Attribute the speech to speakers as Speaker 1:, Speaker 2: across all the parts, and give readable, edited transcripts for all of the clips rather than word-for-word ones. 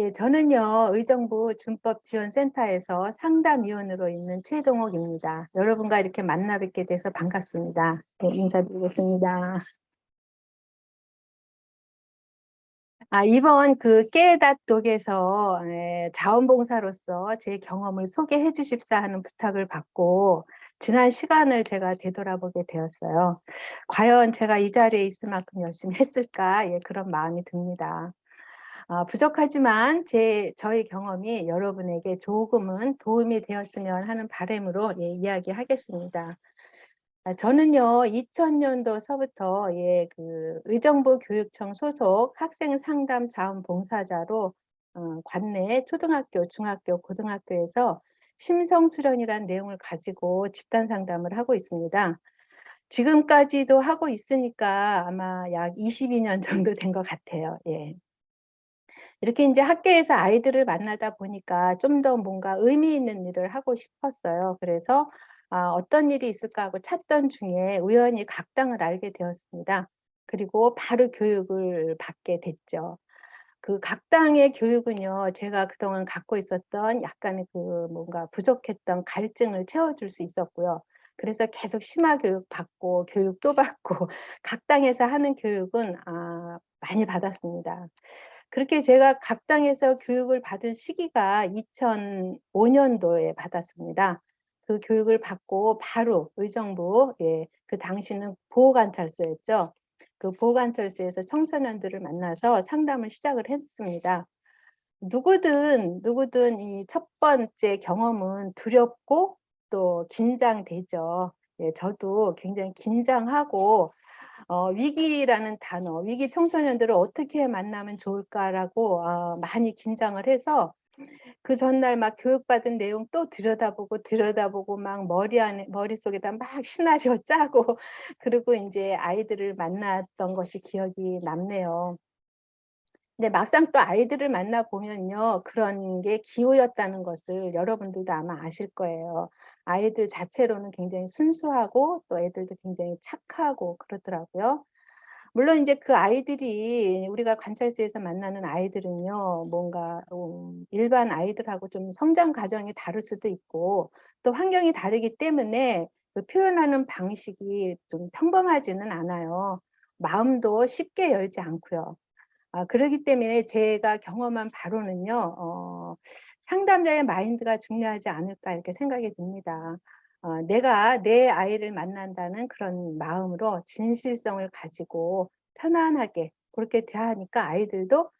Speaker 1: 예, 저는요, 의정부 준법지원센터에서 상담위원으로 있는 최동옥입니다. 여러분과 이렇게 만나 뵙게 돼서 반갑습니다. 네, 인사드리겠습니다. 이번 그 깨닫독에서 자원봉사로서 제 경험을 소개해 주십사 하는 부탁을 받고 지난 시간을 제가 되돌아보게 되었어요. 과연 제가 이 자리에 있을 만큼 열심히 했을까? 예, 그런 마음이 듭니다. 부족하지만 저의 경험이 여러분에게 조금은 도움이 되었으면 하는 바람으로 예, 이야기하겠습니다. 저는요, 2000년도서부터 예, 그 의정부 교육청 소속 학생 상담 자원봉사자로 관내 초등학교, 중학교, 고등학교에서 심성 수련이란 내용을 가지고 집단 상담을 하고 있습니다. 지금까지도 하고 있으니까 아마 약 22년 정도 된 것 같아요. 예. 이렇게 이제 학교에서 아이들을 만나다 보니까 좀 더 뭔가 의미 있는 일을 하고 싶었어요. 그래서 어떤 일이 있을까 하고 찾던 중에 우연히 각당을 알게 되었습니다. 그리고 바로 교육을 받게 됐죠. 그 각당의 교육은요, 제가 그동안 갖고 있었던 약간의 그 뭔가 부족했던 갈증을 채워줄 수 있었고요. 그래서 계속 심화 교육 받고 교육 또 받고 각당에서 하는 교육은 많이 받았습니다. 그렇게 제가 각당에서 교육을 받은 시기가 2005년도에 받았습니다. 그 교육을 받고 바로 의정부, 예, 그 당시는 보호관찰소였죠. 그 보호관찰소에서 청소년들을 만나서 상담을 시작을 했습니다. 누구든 이 첫 번째 경험은 두렵고 또 긴장되죠. 예, 저도 굉장히 긴장하고 위기라는 단어, 위기 청소년들을 어떻게 만나면 좋을까라고 많이 긴장을 해서 그 전날 막 교육받은 내용 또 들여다보고 막 머릿속에다 막 시나리오 짜고 그리고 이제 아이들을 만났던 것이 기억이 남네요. 근데 막상 또 아이들을 만나 보면요, 그런 게 기호였다는 것을 여러분들도 아마 아실 거예요. 아이들 자체로는 굉장히 순수하고 또 애들도 굉장히 착하고 그렇더라고요. 물론 이제 그 아이들이 우리가 관찰소에서 만나는 아이들은요, 뭔가 일반 아이들하고 좀 성장 과정이 다를 수도 있고 또 환경이 다르기 때문에 그 표현하는 방식이 좀 평범하지는 않아요. 마음도 쉽게 열지 않고요. 그러기 때문에 제가 경험한 바로는요, 상담자의 마인드가 중요하지 않을까 이렇게 생각이 듭니다. 내가 내 아이를 만난다는 그런 마음으로 진실성을 가지고 편안하게 그렇게 대하니까 아이들도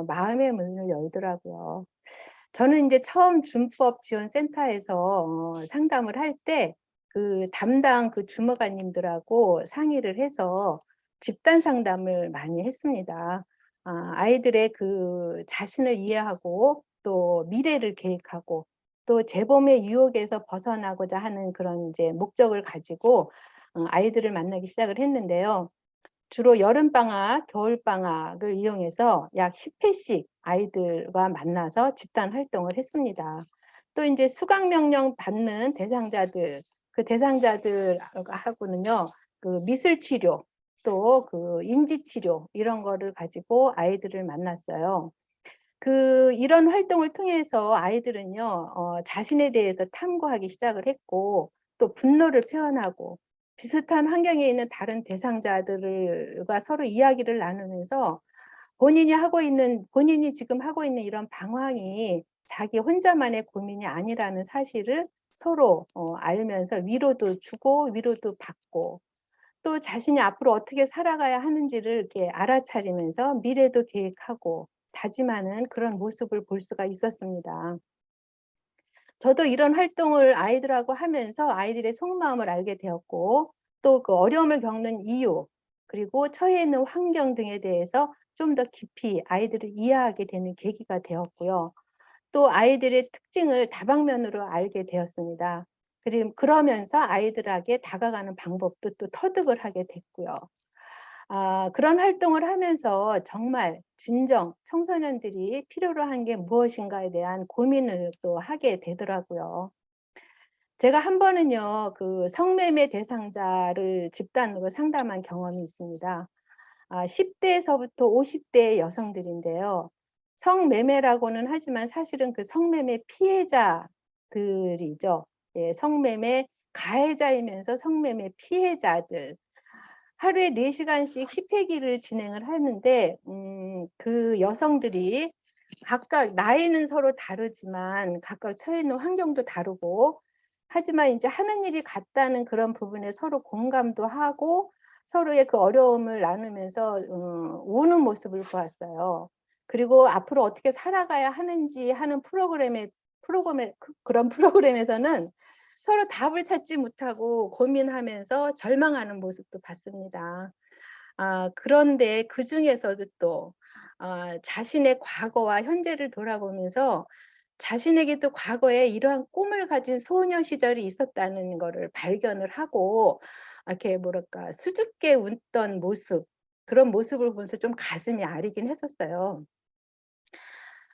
Speaker 1: 마음의 문을 열더라고요. 저는 이제 처음 준법지원센터에서 상담을 할 때 그 담당 그 주무관님들하고 상의를 해서 집단 상담을 많이 했습니다. 아이들의 그 자신을 이해하고 또 미래를 계획하고 또 재범의 유혹에서 벗어나고자 하는 그런 이제 목적을 가지고 아이들을 만나기 시작을 했는데요. 주로 여름방학, 겨울방학을 이용해서 약 10회씩 아이들과 만나서 집단 활동을 했습니다. 또 이제 수강명령 받는 대상자들, 그 대상자들하고는요, 그 미술치료, 또 그 인지치료, 이런 거를 가지고 아이들을 만났어요. 이런 활동을 통해서 아이들은요, 자신에 대해서 탐구하기 시작을 했고, 또 분노를 표현하고, 비슷한 환경에 있는 다른 대상자들과 서로 이야기를 나누면서 본인이 지금 하고 있는 이런 방황이 자기 혼자만의 고민이 아니라는 사실을 서로 알면서 위로도 주고 위로도 받고 또 자신이 앞으로 어떻게 살아가야 하는지를 이렇게 알아차리면서 미래도 계획하고 다짐하는 그런 모습을 볼 수가 있었습니다. 저도 이런 활동을 아이들하고 하면서 아이들의 속마음을 알게 되었고 또 그 어려움을 겪는 이유 그리고 처해 있는 환경 등에 대해서 좀 더 깊이 아이들을 이해하게 되는 계기가 되었고요. 또 아이들의 특징을 다방면으로 알게 되었습니다. 그러면서 아이들에게 다가가는 방법도 또 터득을 하게 됐고요. 그런 활동을 하면서 정말 진정 청소년들이 필요로 한 게 무엇인가에 대한 고민을 또 하게 되더라고요. 제가 한 번은요, 그 성매매 대상자를 집단으로 상담한 경험이 있습니다. 10대에서부터 50대 여성들인데요. 성매매라고는 하지만 사실은 그 성매매 피해자들이죠. 예, 성매매 가해자이면서 성매매 피해자들. 하루에 4시간씩 집회기를 진행을 하는데 그 여성들이 각각 나이는 서로 다르지만 각각 처해 있는 환경도 다르고 하지만 이제 하는 일이 같다는 그런 부분에 서로 공감도 하고 서로의 그 어려움을 나누면서 우는 모습을 보았어요. 그리고 앞으로 어떻게 살아가야 하는지 하는 그런 프로그램에서는 서로 답을 찾지 못하고 고민하면서 절망하는 모습도 봤습니다. 그런데 그중에서도 또 자신의 과거와 현재를 돌아보면서 자신에게 또 과거에 이러한 꿈을 가진 소녀 시절이 있었다는 것을 발견을 하고 이렇게 뭐랄까 수줍게 웃던 모습, 그런 모습을 보면서 좀 가슴이 아리긴 했었어요.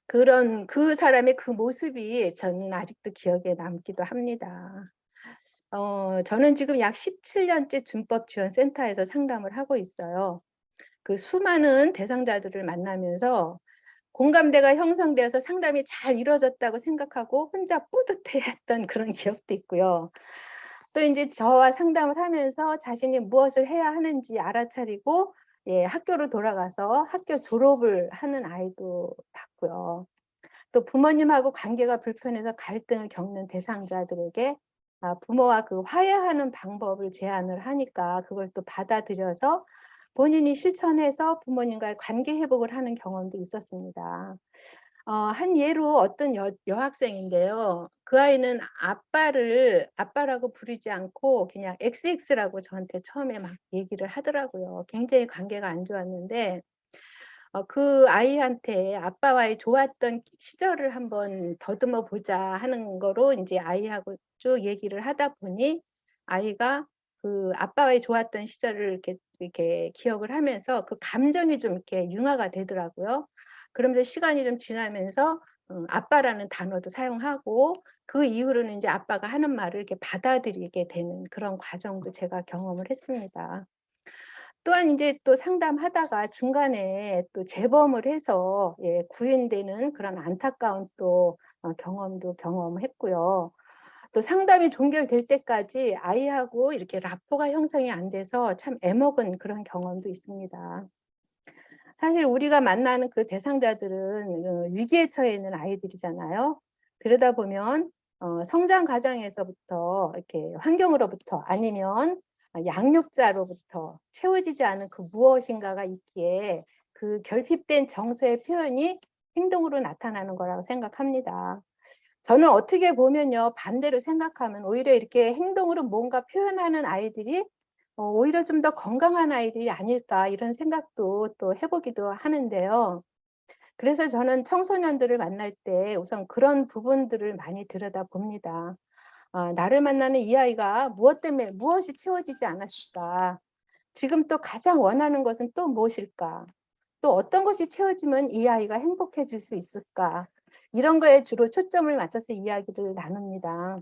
Speaker 1: 그런 그 사람의 그 모습이 저는 아직도 기억에 남기도 합니다. 저는 지금 약 17년째 준법지원센터에서 상담을 하고 있어요. 그 수많은 대상자들을 만나면서 공감대가 형성되어서 상담이 잘 이루어졌다고 생각하고 혼자 뿌듯해했던 그런 기억도 있고요. 또 이제 저와 상담을 하면서 자신이 무엇을 해야 하는지 알아차리고 예, 학교로 돌아가서 학교 졸업을 하는 아이도 봤고요. 또 부모님하고 관계가 불편해서 갈등을 겪는 대상자들에게 부모와 그 화해하는 방법을 제안을 하니까 그걸 또 받아들여서 본인이 실천해서 부모님과의 관계 회복을 하는 경험도 있었습니다. 한 예로 어떤 여학생인데요. 그 아이는 아빠라고 부르지 않고 그냥 XX라고 저한테 처음에 막 얘기를 하더라고요. 굉장히 관계가 안 좋았는데 그 아이한테 아빠와의 좋았던 시절을 한번 더듬어 보자 하는 거로 이제 아이하고 쭉 얘기를 하다 보니 아이가 그 아빠와의 좋았던 시절을 이렇게 기억을 하면서 그 감정이 좀 이렇게 융화가 되더라고요. 그러면서 시간이 좀 지나면서 아빠라는 단어도 사용하고 그 이후로는 이제 아빠가 하는 말을 이렇게 받아들이게 되는 그런 과정도 제가 경험을 했습니다. 또한 이제 또 상담하다가 중간에 또 재범을 해서 예, 구인되는 그런 안타까운 또 경험도 경험했고요. 또 상담이 종결될 때까지 아이하고 이렇게 라포가 형성이 안 돼서 참 애먹은 그런 경험도 있습니다. 사실 우리가 만나는 그 대상자들은 위기에 처해 있는 아이들이잖아요. 그러다 보면 성장 과정에서부터 이렇게 환경으로부터 아니면 양육자로부터 채워지지 않은 그 무엇인가가 있기에 그 결핍된 정서의 표현이 행동으로 나타나는 거라고 생각합니다. 저는 어떻게 보면요, 반대로 생각하면 오히려 이렇게 행동으로 뭔가 표현하는 아이들이 오히려 좀 더 건강한 아이들이 아닐까 이런 생각도 또 해보기도 하는데요. 그래서 저는 청소년들을 만날 때 우선 그런 부분들을 많이 들여다봅니다. 나를 만나는 이 아이가 무엇 때문에 무엇이 채워지지 않았을까? 지금 또 가장 원하는 것은 또 무엇일까? 또 어떤 것이 채워지면 이 아이가 행복해질 수 있을까? 이런 거에 주로 초점을 맞춰서 이야기를 나눕니다.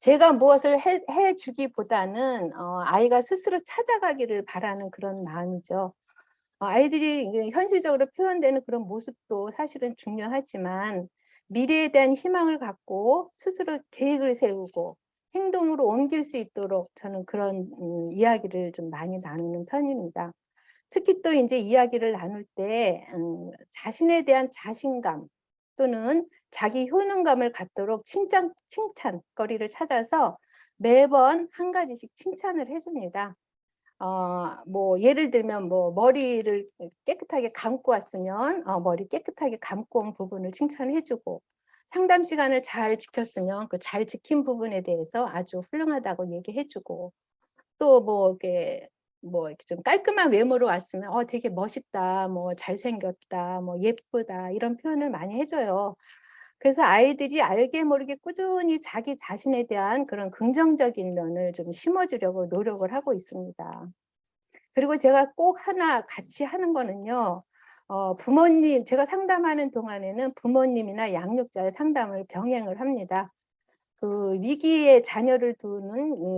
Speaker 1: 제가 무엇을 해주기보다는 아이가 스스로 찾아가기를 바라는 그런 마음이죠. 아이들이 현실적으로 표현되는 그런 모습도 사실은 중요하지만 미래에 대한 희망을 갖고 스스로 계획을 세우고 행동으로 옮길 수 있도록 저는 그런 이야기를 좀 많이 나누는 편입니다. 특히 또 이제 이야기를 나눌 때 자신에 대한 자신감 또는 자기 효능감을 갖도록 칭찬거리를 찾아서 매번 한 가지씩 칭찬을 해줍니다. 뭐 예를 들면 뭐 머리를 깨끗하게 감고 왔으면 머리 깨끗하게 감고 온 부분을 칭찬해주고 상담 시간을 잘 지켰으면 그 잘 지킨 부분에 대해서 아주 훌륭하다고 얘기해주고 또 뭐 이렇게 좀 깔끔한 외모로 왔으면 되게 멋있다, 뭐 잘생겼다, 뭐 예쁘다 이런 표현을 많이 해줘요. 그래서 아이들이 알게 모르게 꾸준히 자기 자신에 대한 그런 긍정적인 면을 좀 심어주려고 노력을 하고 있습니다. 그리고 제가 꼭 하나 같이 하는 거는요. 부모님, 제가 상담하는 동안에는 부모님이나 양육자의 상담을 병행을 합니다. 그 위기에 자녀를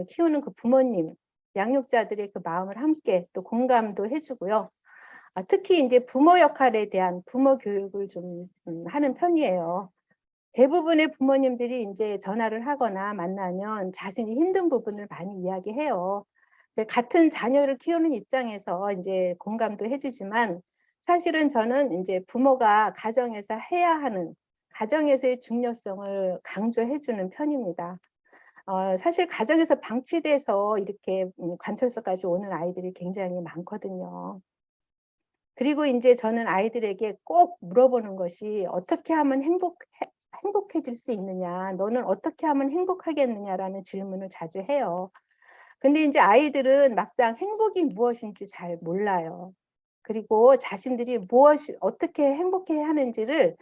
Speaker 1: 키우는 그 부모님, 양육자들의 그 마음을 함께 또 공감도 해주고요. 특히 이제 부모 역할에 대한 부모 교육을 좀 하는 편이에요. 대부분의 부모님들이 이제 전화를 하거나 만나면 자신이 힘든 부분을 많이 이야기해요. 같은 자녀를 키우는 입장에서 이제 공감도 해주지만 사실은 저는 이제 부모가 가정에서 해야 하는 가정에서의 중요성을 강조해주는 편입니다. 사실 가정에서 방치돼서 이렇게 관찰소까지 오는 아이들이 굉장히 많거든요. 그리고 이제 저는 아이들에게 꼭 물어보는 것이 어떻게 하면 행복해질 수 있느냐, 너는 어떻게 하면 행복하겠느냐라는 질문을 자주 해요. 근데 이제 아이들은 막상 행복이 무엇인지 잘 몰라요. 그리고 자신들이 어떻게 행복해 하는지를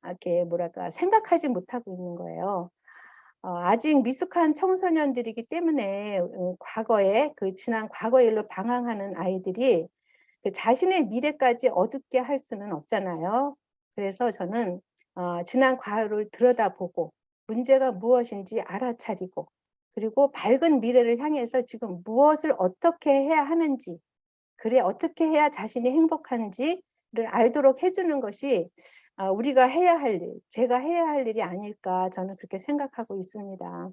Speaker 1: 이렇게 뭐랄까 생각하지 못하고 있는 거예요. 아직 미숙한 청소년들이기 때문에 과거에 지난 과거 일로 방황하는 아이들이 자신의 미래까지 어둡게 할 수는 없잖아요. 그래서 저는 지난 과거를 들여다보고 문제가 무엇인지 알아차리고 그리고 밝은 미래를 향해서 지금 무엇을 어떻게 해야 하는지 그래 어떻게 해야 자신이 행복한지를 알도록 해주는 것이 우리가 해야 할 일, 제가 해야 할 일이 아닐까 저는 그렇게 생각하고 있습니다.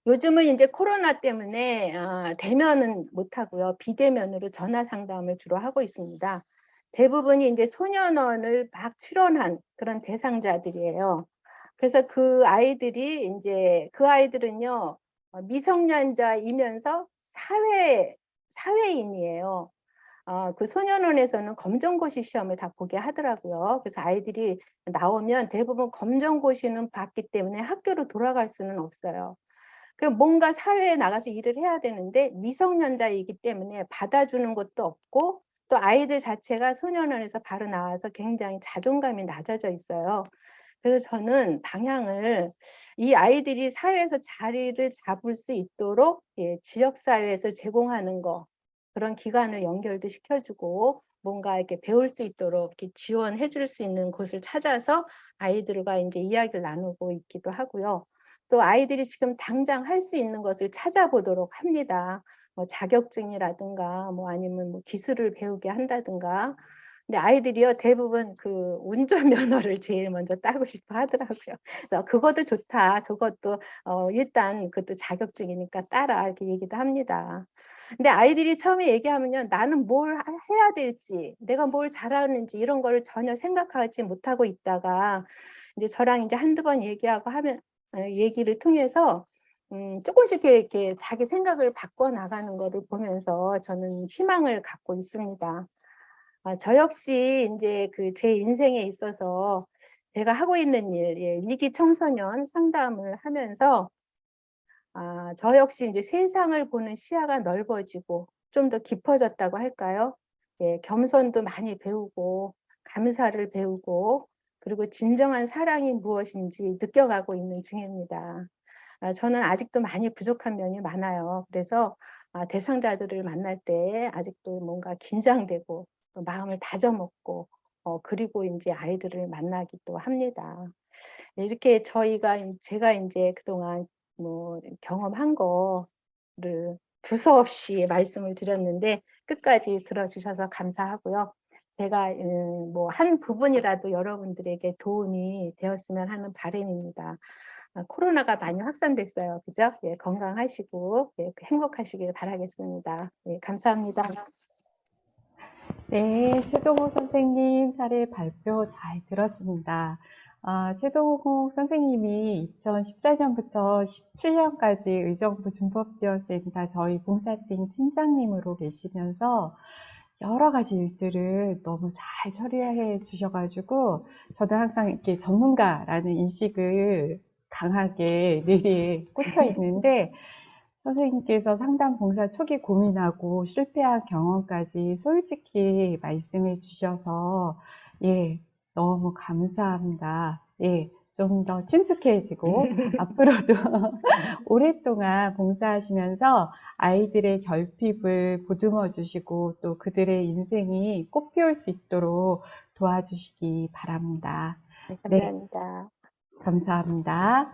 Speaker 1: 요즘은 이제 코로나 때문에 대면은 못하고요. 비대면으로 전화 상담을 주로 하고 있습니다. 대부분이 이제 소년원을 막 출원한 그런 대상자들이에요. 그래서 그 아이들은요, 미성년자이면서 사회인이에요. 그 소년원에서는 검정고시 시험을 다 보게 하더라고요. 그래서 아이들이 나오면 대부분 검정고시는 봤기 때문에 학교로 돌아갈 수는 없어요. 뭔가 사회에 나가서 일을 해야 되는데 미성년자이기 때문에 받아주는 것도 없고 또 아이들 자체가 소년원에서 바로 나와서 굉장히 자존감이 낮아져 있어요. 그래서 저는 방향을 이 아이들이 사회에서 자리를 잡을 수 있도록 지역사회에서 제공하는 거 그런 기관을 연결도 시켜주고 뭔가 이렇게 배울 수 있도록 이렇게 지원해 줄 수 있는 곳을 찾아서 아이들과 이제 이야기를 나누고 있기도 하고요. 또 아이들이 지금 당장 할 수 있는 것을 찾아보도록 합니다. 뭐 자격증이라든가 뭐 아니면 뭐 기술을 배우게 한다든가. 근데 아이들이요 대부분 그 운전면허를 제일 먼저 따고 싶어 하더라고요. 그래서 그것도 좋다. 그것도 일단 그것도 자격증이니까 따라 이렇게 얘기도 합니다. 근데 아이들이 처음에 얘기하면요, 나는 뭘 해야 될지, 내가 뭘 잘하는지 이런 거를 전혀 생각하지 못하고 있다가 이제 저랑 이제 한두 번 얘기하고 하면 얘기를 통해서 조금씩 이렇게 자기 생각을 바꿔 나가는 거를 보면서 저는 희망을 갖고 있습니다. 저 역시 이제 제 인생에 있어서 제가 하고 있는 일, 위기 청소년 상담을 하면서 저 역시 이제 세상을 보는 시야가 넓어지고 좀 더 깊어졌다고 할까요? 겸손도 많이 배우고 감사를 배우고 그리고 진정한 사랑이 무엇인지 느껴가고 있는 중입니다. 저는 아직도 많이 부족한 면이 많아요. 그래서 대상자들을 만날 때 아직도 뭔가 긴장되고 또 마음을 다져먹고 그리고 이제 아이들을 만나기도 합니다. 이렇게 제가 이제 그동안 뭐 경험한 거를 두서없이 말씀을 드렸는데 끝까지 들어주셔서 감사하고요. 제가 뭐 한 부분이라도 여러분들에게 도움이 되었으면 하는 바람입니다. 코로나가 많이 확산됐어요. 그죠? 예, 건강하시고 예, 행복하시길 바라겠습니다. 예, 감사합니다.
Speaker 2: 네, 최동욱 선생님 사례 발표 잘 들었습니다. 최동욱 선생님이 2014년부터 17년까지 의정부 준법지원센터 저희 봉사팀 팀장님으로 계시면서 여러 가지 일들을 너무 잘 처리해 주셔가지고 저도 항상 이렇게 전문가라는 인식을 강하게 뇌리에 꽂혀 있는데 선생님께서 상담 봉사 초기 고민하고 실패한 경험까지 솔직히 말씀해 주셔서 예, 너무 감사합니다. 예, 좀 더 친숙해지고 앞으로도 오랫동안 봉사하시면서 아이들의 결핍을 보듬어 주시고 또 그들의 인생이 꽃피울 수 있도록 도와주시기 바랍니다.
Speaker 1: 네, 감사합니다.
Speaker 2: 네, 감사합니다.